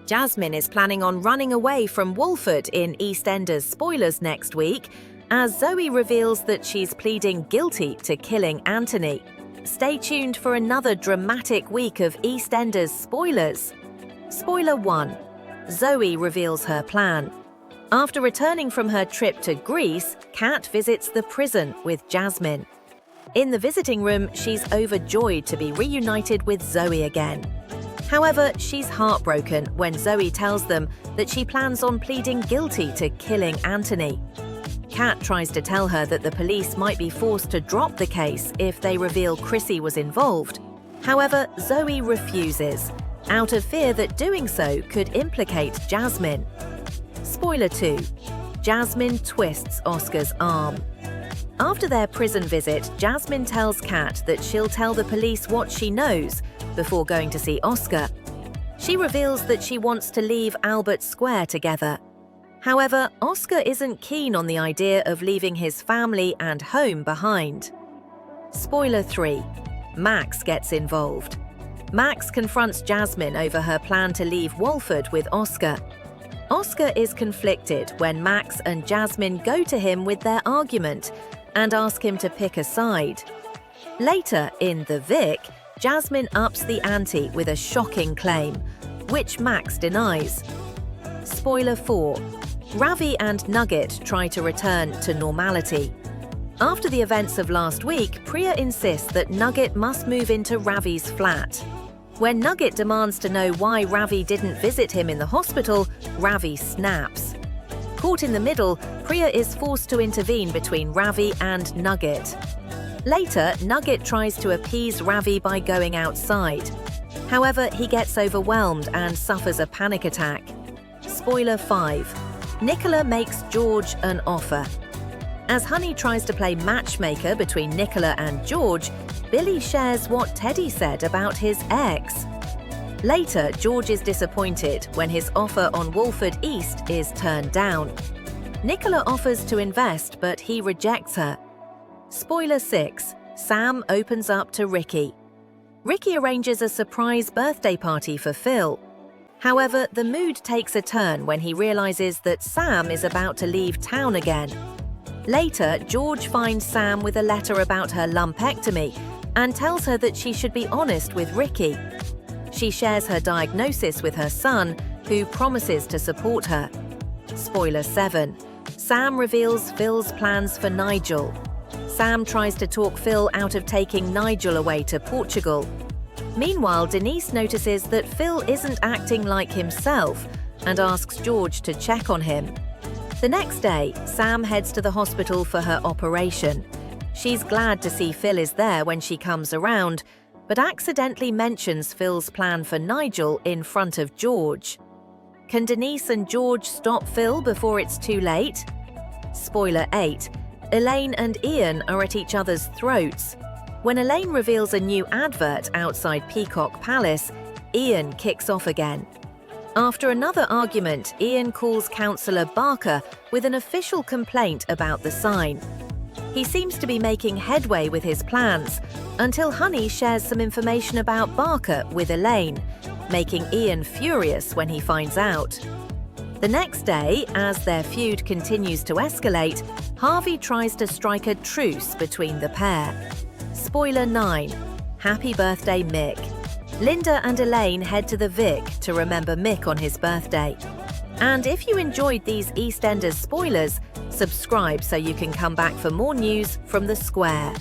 Jasmine is planning on running away from Walford in EastEnders spoilers next week, as Zoe reveals that she's pleading guilty to killing Anthony. Stay tuned for another dramatic week of EastEnders spoilers. Spoiler 1. Zoe reveals her plan. After returning from her trip to Greece, Kat visits the prison with Jasmine. In the visiting room, she's overjoyed to be reunited with Zoe again. However, she's heartbroken when Zoe tells them that she plans on pleading guilty to killing Anthony. Kat tries to tell her that the police might be forced to drop the case if they reveal Chrissy was involved. However, Zoe refuses, out of fear that doing so could implicate Jasmine. Spoiler 2. Jasmine twists Oscar's arm. After their prison visit, Jasmine tells Kat that she'll tell the police what she knows before going to see Oscar. She reveals that she wants to leave Albert Square together. However, Oscar isn't keen on the idea of leaving his family and home behind. Spoiler 3. Max gets involved. Max confronts Jasmine over her plan to leave Walford with Oscar. Oscar is conflicted when Max and Jasmine go to him with their argument and ask him to pick a side. Later, in The Vic, Jasmine ups the ante with a shocking claim, which Max denies. Spoiler 4. Ravi and Nugget try to return to normality. After the events of last week, Priya insists that Nugget must move into Ravi's flat. When Nugget demands to know why Ravi didn't visit him in the hospital, Ravi snaps. Caught in the middle, Priya is forced to intervene between Ravi and Nugget. Later, Nugget tries to appease Ravi by going outside. However, he gets overwhelmed and suffers a panic attack. Spoiler 5. Nicola makes George an offer. As Honey tries to play matchmaker between Nicola and George, Billy shares what Teddy said about his ex. Later, George is disappointed when his offer on Walford East is turned down. Nicola offers to invest, but he rejects her. Spoiler 6. Sam opens up to Ricky. Ricky arranges a surprise birthday party for Phil. However, the mood takes a turn when he realizes that Sam is about to leave town again. Later, George finds Sam with a letter about her lumpectomy and tells her that she should be honest with Ricky. She shares her diagnosis with her son, who promises to support her. Spoiler 7. Sam reveals Phil's plans for Nigel. Sam tries to talk Phil out of taking Nigel away to Portugal. Meanwhile, Denise notices that Phil isn't acting like himself and asks George to check on him. The next day, Sam heads to the hospital for her operation. She's glad to see Phil is there when she comes around, but accidentally mentions Phil's plan for Nigel in front of George. Can Denise and George stop Phil before it's too late? Spoiler 8. Elaine and Ian are at each other's throats. When Elaine reveals a new advert outside Peacock Palace, Ian kicks off again. After another argument, Ian calls Councillor Barker with an official complaint about the sign. He seems to be making headway with his plans, until Honey shares some information about Barker with Elaine, making Ian furious when he finds out. The next day, as their feud continues to escalate, Harvey tries to strike a truce between the pair. Spoiler 9. Happy birthday, Mick. Linda and Elaine head to the Vic to remember Mick on his birthday. And if you enjoyed these EastEnders spoilers, subscribe so you can come back for more news from the Square.